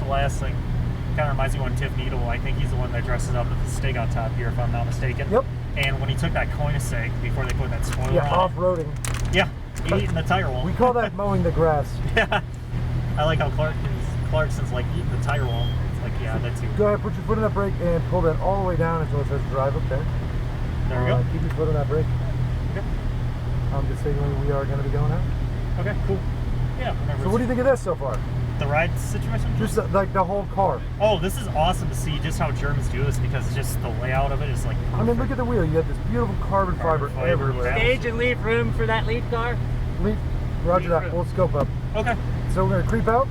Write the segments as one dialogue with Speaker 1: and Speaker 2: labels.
Speaker 1: last thing. Kind of reminds me of when Tiff Needle, I think he's the one that dresses up with the stake on top here, if I'm not mistaken.
Speaker 2: Yep.
Speaker 1: And when he took that Koenigsegg before they put that spoiler on
Speaker 2: off-roading.
Speaker 1: Yeah, eating the tire wall.
Speaker 2: We call that mowing the grass.
Speaker 1: Yeah. I like how Clarkson's like eating the tire wall. It's like, yeah, that's too.
Speaker 2: Go ahead, put your foot on that brake and pull that all the way down until it says drive up there.
Speaker 1: There we go.
Speaker 2: Keep your foot on that brake.
Speaker 1: Okay.
Speaker 2: I'm just signaling we are going to be going out.
Speaker 1: Okay, cool. Yeah.
Speaker 2: So what do you think of this so far?
Speaker 1: The ride situation?
Speaker 2: Just like the whole car.
Speaker 1: Oh, this is awesome to see just how Germans do this, because just the layout of it is like perfect.
Speaker 2: I mean, look at the wheel. You have this beautiful carbon fiber everywhere.
Speaker 3: Stage and leave room for that leaf car.
Speaker 2: Leaf. Roger that. We'll scope up.
Speaker 1: Okay.
Speaker 2: So we're going to creep out.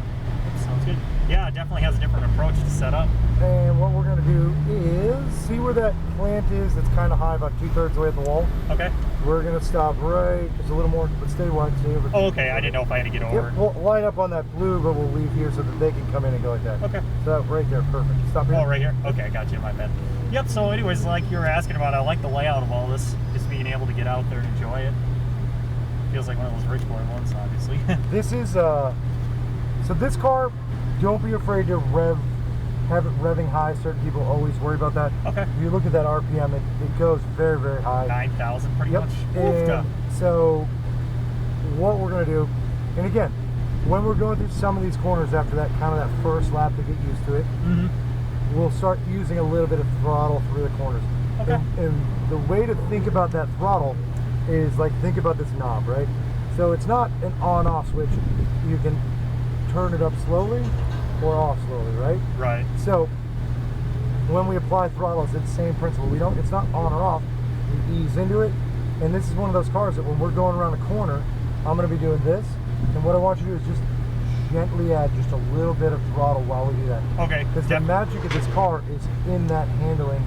Speaker 1: Sounds good. Yeah, it definitely has a different approach to set up.
Speaker 2: And what we're going to do is see where that plant is that's kind of high, about 2/3 the way at the wall.
Speaker 1: Okay.
Speaker 2: We're going to stop right just a little more, but stay wide. Stay over.
Speaker 1: Oh, okay. I didn't know if I had to get over.
Speaker 2: Yep, we'll line up on that blue, but we'll leave here so that they can come in and go like that.
Speaker 1: Okay.
Speaker 2: So right there, perfect. Stop here.
Speaker 1: Oh, right here? Okay, I got you, my bad. Yep, so anyways, like you were asking about, I like the layout of all this, just being able to get out there and enjoy it. Feels like one of those rich boy ones, obviously.
Speaker 2: This is, so this car, don't be afraid to have it revving high. Certain people always worry about that.
Speaker 1: Okay.
Speaker 2: If you look at that RPM, it goes very, very high.
Speaker 1: 9,000 pretty much.
Speaker 2: And so what we're going to do, and again, when we're going through some of these corners after that kind of that first lap to get used to it, we'll start using a little bit of throttle through the corners.
Speaker 1: Okay.
Speaker 2: And the way to think about that throttle is like, think about this knob, right? So it's not an on-off switch. You can turn it up slowly or off slowly, right?
Speaker 1: Right.
Speaker 2: So when we apply throttle, it's the same principle. It's not on or off. We ease into it. And this is one of those cars that when we're going around a corner, I'm going to be doing this. And what I want you to do is just gently add just a little bit of throttle while we do that.
Speaker 1: Okay.
Speaker 2: Because the magic of this car is in that handling,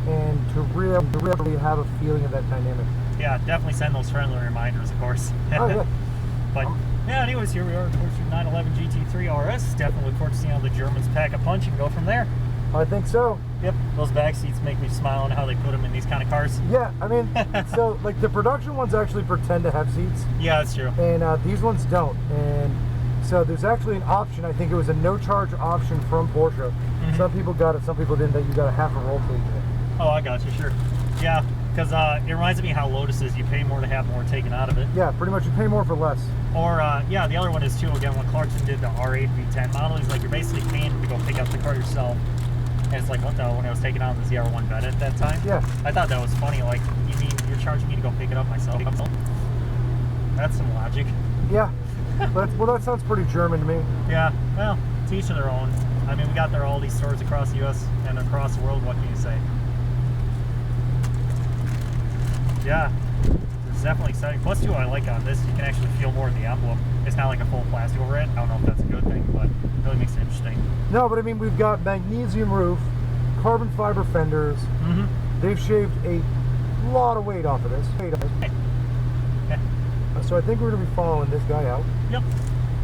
Speaker 2: and to really have a feeling of that dynamic.
Speaker 1: Yeah, definitely send those friendly reminders, of course.
Speaker 2: Oh, yeah.
Speaker 1: But yeah, anyways, here we are, Porsche 911 GT3 RS. Definitely look forward to seeing how the Germans pack a punch and go from there.
Speaker 2: I think so.
Speaker 1: Yep, those back seats make me smile on how they put them in these kind of cars.
Speaker 2: Yeah, I mean, so like the production ones actually pretend to have seats.
Speaker 1: Yeah, that's true.
Speaker 2: And these ones don't. And so there's actually an option. I think it was a no-charge option from Porsche. Some people got it, some people didn't. That you got a half a roll plate in it.
Speaker 1: Oh, I got you, sure. Yeah, because it reminds me how Lotus is. You pay more to have more taken out of it.
Speaker 2: Yeah, pretty much. You pay more for less.
Speaker 1: Or, yeah, the other one is, too, again, when Clarkson did the R8 V10 model, he's like, you're basically paying to go pick up the car yourself. And it's like, what the hell, when I was taking out the ZR1 Vet at that time?
Speaker 2: Yeah.
Speaker 1: I thought that was funny. Like, you mean you're charging me to go pick it up myself? That's some logic.
Speaker 2: Yeah. Well, that sounds pretty German to me.
Speaker 1: Yeah, well, to each of their own. I mean, we got there all these stores across the U.S. and across the world. What can you say? Yeah, it's definitely exciting. Plus, too, I like on this, you can actually feel more of the emblem. It's not like a full plastic over it. I don't know if that's a good thing, but it really makes it interesting.
Speaker 2: No, but I mean, we've got magnesium roof, carbon fiber fenders. They've shaved a lot of weight off of this. So I think we're going to be following this guy out.
Speaker 1: Yep.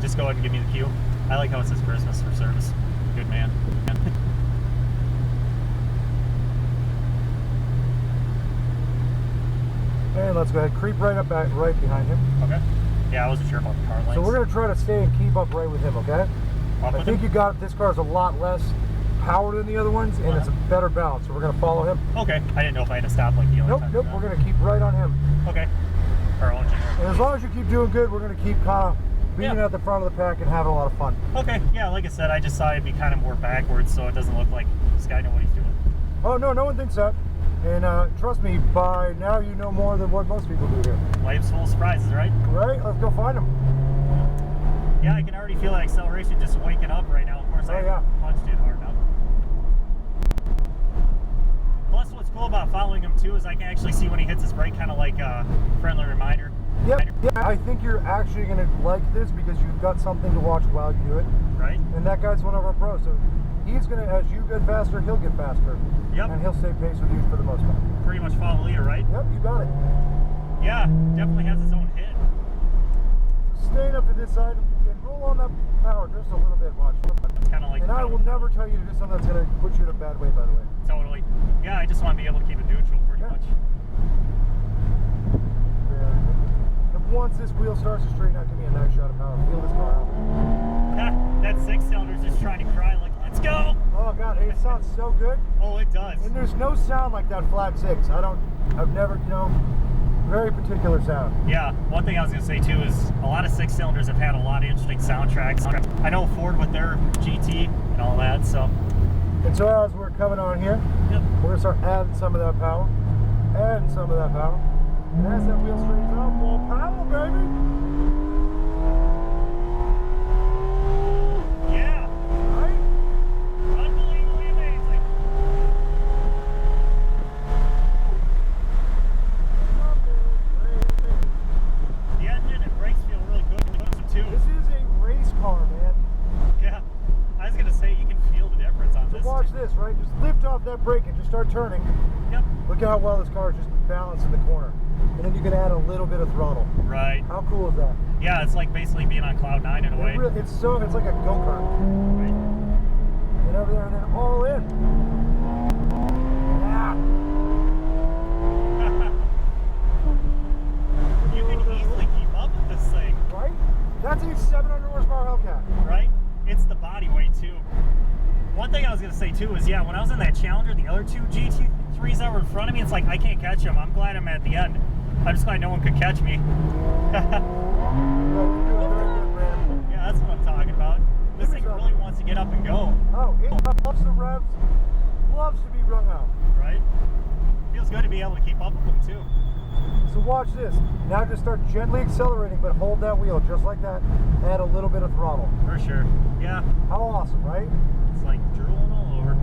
Speaker 1: Just go ahead and give me the cue. I like how it says Christmas for service. Good man.
Speaker 2: And let's go ahead, creep right up back, right behind him.
Speaker 1: Okay. Yeah, I wasn't sure about the car length.
Speaker 2: So we're going to try to stay and keep up right with him, okay? I think you got this car's a lot less power than the other ones, and it's a better balance. So we're going to follow him.
Speaker 1: Okay. I didn't know if I had to stop like the other time.
Speaker 2: Nope. We're going to keep right on him.
Speaker 1: Okay. Our own engineer.
Speaker 2: And as long as you keep doing good, we're going to keep kind of being at the front of the pack and having a lot of fun.
Speaker 1: Okay. Yeah, like I said, I just thought it'd be kind of more backwards so it doesn't look like this guy knows what he's doing.
Speaker 2: Oh, no one thinks that. And trust me, by now you know more than what most people do here.
Speaker 1: Life's full of surprises, right?
Speaker 2: Right? Let's go find them.
Speaker 1: Yeah, I can already feel that acceleration just waking up right now. Of course, I punched it hard enough. Plus, what's cool about following him, too, is I can actually see when he hits his brake, kind of like a friendly reminder.
Speaker 2: Yeah, I think you're actually going to like this because you've got something to watch while you do it.
Speaker 1: Right.
Speaker 2: And that guy's one of our pros, so he's going to, as you get faster, he'll get faster.
Speaker 1: Yep.
Speaker 2: And he'll stay pace with you for the most part.
Speaker 1: Pretty much follow the leader, right?
Speaker 2: Yep, you got it.
Speaker 1: Yeah, definitely has its own hit.
Speaker 2: Staying up to this side and roll on that power just a little bit, watch.
Speaker 1: Kind of like.
Speaker 2: And I will never tell you to do something that's going to put you in a bad way, by the way.
Speaker 1: Totally. Yeah, I just want to be able to keep it neutral pretty much.
Speaker 2: Once this wheel starts to straighten out, give me a nice shot of power. Feel this car out.
Speaker 1: That 6-cylinder is just trying to cry like Let's go.
Speaker 2: Oh God, it sounds so good.
Speaker 1: Oh, it does.
Speaker 2: And there's no sound like that flat six. I've never, very particular sound.
Speaker 1: Yeah, one thing I was going to say too is a lot of six cylinders have had a lot of interesting soundtracks. I know Ford with their GT and all that, so.
Speaker 2: And so as we're coming on here,
Speaker 1: Yep.
Speaker 2: we're gonna start adding some of that power, and as that wheel straightens out, more power, baby.
Speaker 1: Yeah.
Speaker 2: Right?
Speaker 1: Unbelievably amazing. The engine and brakes feel really good too.
Speaker 2: This is a race car, man.
Speaker 1: Yeah. I was going to say, you can feel the difference on
Speaker 2: So
Speaker 1: this.
Speaker 2: watch this, right? Just lift off that brake and just start turning.
Speaker 1: Yep.
Speaker 2: Look at how well this car is just balanced in the corner. And then you can add a little bit of throttle.
Speaker 1: Right.
Speaker 2: How cool is that?
Speaker 1: Yeah, it's like basically being on cloud 9 in a way.
Speaker 2: It's like a go-kart.
Speaker 1: Right.
Speaker 2: And over there and then all in. Yeah.
Speaker 1: You can easily keep up with this thing.
Speaker 2: Right? That's a 700 horsepower Hellcat.
Speaker 1: Right? It's the body weight too. One thing I was going to say too is, yeah, when I was in that Challenger, the other two GT3s that were in front of me, it's like I can't catch them. I'm glad I'm at the end. I'm just glad no one could catch me.
Speaker 2: Well, you're doing very good, man.
Speaker 1: Yeah, that's what I'm talking about. This thing really wants to get up and go,
Speaker 2: Oh, it loves the revs, loves to be wrung out.
Speaker 1: right? Feels good to be able to keep up with them too.
Speaker 2: So watch this. Now just start gently accelerating, but hold that wheel just like that. Add a little bit of throttle.
Speaker 1: For sure. Yeah,
Speaker 2: How awesome, right?
Speaker 1: it's like drooling all over.
Speaker 2: And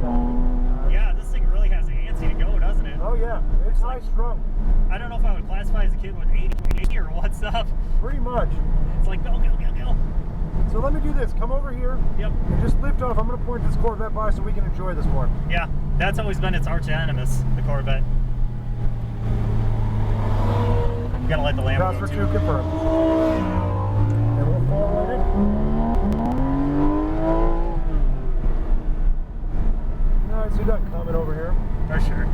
Speaker 2: then,
Speaker 1: Yeah, this thing really has antsy to go, doesn't it?
Speaker 2: oh yeah, it's high strung.
Speaker 1: I don't know if I would classify as a kid with 80 or what's up.
Speaker 2: Pretty much.
Speaker 1: It's like go, go, go, go.
Speaker 2: So let me do this. Come over here
Speaker 1: Yep.
Speaker 2: and just lift off. I'm going to point this Corvette by so we can enjoy this more.
Speaker 1: Yeah, that's always been its arch nemesis, the Corvette. I'm gonna let the Lambo
Speaker 2: Pass
Speaker 1: go
Speaker 2: for
Speaker 1: too.
Speaker 2: 2 confirmed. And we'll fall right in. Nice, you're done coming over here.
Speaker 1: For sure.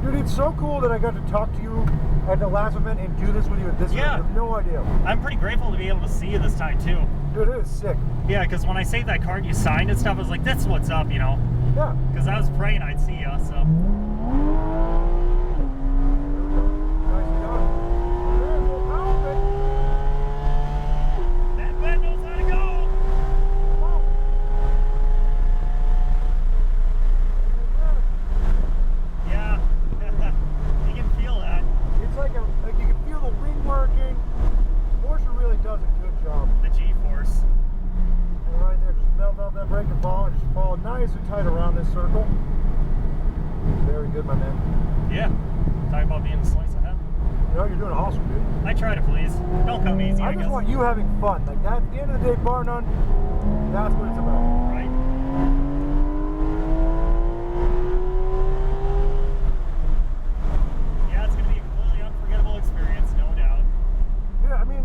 Speaker 2: Dude, it's so cool that I got to talk to you at the last event and do this with you at this
Speaker 1: Yeah.
Speaker 2: event. You have no idea.
Speaker 1: I'm pretty grateful to be able to see you this time too.
Speaker 2: Dude, it is sick.
Speaker 1: Yeah, because when I saved that card you signed and stuff, I was like, that's what's up,
Speaker 2: Yeah.
Speaker 1: Because I was praying I'd see you, so.
Speaker 2: Nicely done. Yeah, well, power, baby.
Speaker 1: That bed knows how to go!
Speaker 2: Wow.
Speaker 1: Yeah. You can feel that.
Speaker 2: It's like you can feel the wing working. Porsche really does a good job.
Speaker 1: The G-force.
Speaker 2: And right there, just melt off that brake and fall, and just fall nice and tight around this circle. Very good, my man.
Speaker 1: Yeah. Talking about being a slice of heaven.
Speaker 2: You're doing awesome, dude.
Speaker 1: I try to please. Don't come easy,
Speaker 2: I
Speaker 1: I
Speaker 2: just
Speaker 1: guess.
Speaker 2: want you having fun. Like that, at the end of the day, bar none, that's what it's about.
Speaker 1: Right? Yeah, it's gonna be a completely unforgettable experience, no doubt.
Speaker 2: Yeah, I mean,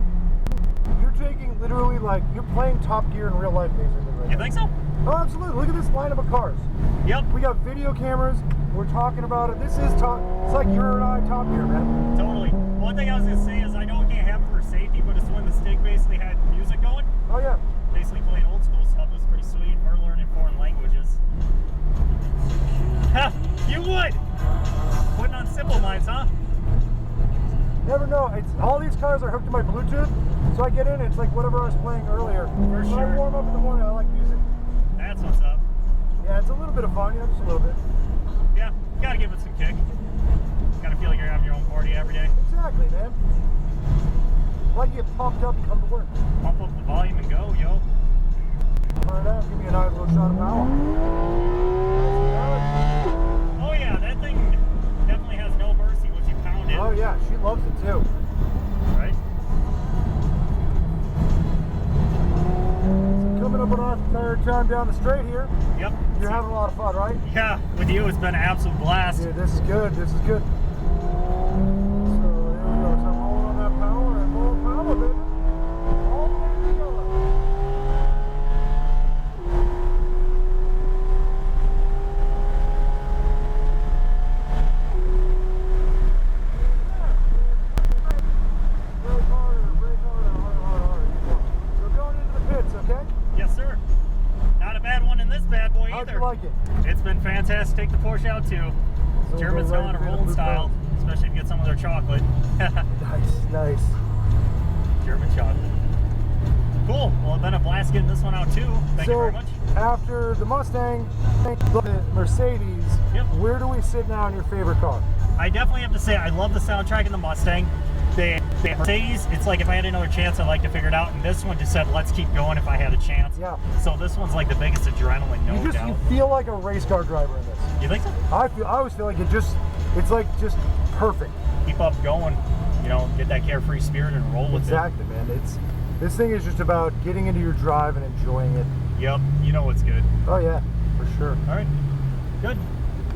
Speaker 2: you're taking literally you're playing Top Gear in real life, basically. Right
Speaker 1: You
Speaker 2: now.
Speaker 1: think so?
Speaker 2: Oh, absolutely. Look at this lineup of cars.
Speaker 1: Yep.
Speaker 2: We got video cameras. We're talking about it. This is top. It's like you're and I Top Gear, man.
Speaker 1: Totally. One thing I was gonna say is I know it can't happen for safety, but it's when the stick basically had music going.
Speaker 2: Oh yeah.
Speaker 1: Basically playing old school stuff was pretty sweet. Or learning foreign languages. Ha! You would! Putting on Simple Minds, huh?
Speaker 2: Never know. It's all these cars are hooked to my Bluetooth, so I get in. It's like whatever I was playing earlier.
Speaker 1: For
Speaker 2: When
Speaker 1: sure.
Speaker 2: I warm up in the morning, I like music.
Speaker 1: That's what's up.
Speaker 2: Yeah, it's a little bit of fun, just a little bit.
Speaker 1: Yeah, gotta give it some kick. Gotta feel like you're having your own party every day.
Speaker 2: Exactly, man. Like you get pumped up, you come to work.
Speaker 1: Pump up the volume and go, yo.
Speaker 2: Turn it out, give me a nice little shot of power.
Speaker 1: Oh yeah, that thing definitely has no mercy once you pound it.
Speaker 2: Oh yeah, she loves it too.
Speaker 1: Right?
Speaker 2: So coming up on our third time down the straight here,
Speaker 1: Yep.
Speaker 2: you're having a lot of fun, right?
Speaker 1: Yeah, with you it's been an absolute blast.
Speaker 2: Dude, this is good. This is good. So there we go. So I'm rolling on that power and more power, baby. All the way to the yellow. Brake harder, harder, harder. We're going into the pits, okay?
Speaker 1: one in this bad boy
Speaker 2: How'd
Speaker 1: either.
Speaker 2: you like it?
Speaker 1: It's been fantastic. Take the Porsche out too.
Speaker 2: So
Speaker 1: Germans
Speaker 2: we'll
Speaker 1: go
Speaker 2: go
Speaker 1: on
Speaker 2: right
Speaker 1: a
Speaker 2: into
Speaker 1: rolling
Speaker 2: the
Speaker 1: style, especially if you get some of their chocolate.
Speaker 2: Nice.
Speaker 1: German chocolate. Cool. Well, it's been a blast getting this one out too. Thank you very much.
Speaker 2: After the Mustang, the Mercedes,
Speaker 1: Yep.
Speaker 2: where do we sit now in your favorite car?
Speaker 1: I definitely have to say I love the soundtrack in the Mustang. The Mercedes, it's like if I had another chance, I'd like to figure it out. And this one just said, let's keep going if I had a chance.
Speaker 2: Yeah.
Speaker 1: So this one's like the biggest adrenaline, no doubt.
Speaker 2: You feel like a race car driver in this.
Speaker 1: You think so?
Speaker 2: I always feel like it's like just perfect.
Speaker 1: Keep up going, you know, get that carefree spirit and roll with
Speaker 2: Exactly, man. This thing is just about getting into your drive and enjoying it.
Speaker 1: it. Yep, you know what's good.
Speaker 2: Oh yeah, for sure.
Speaker 1: All right, good.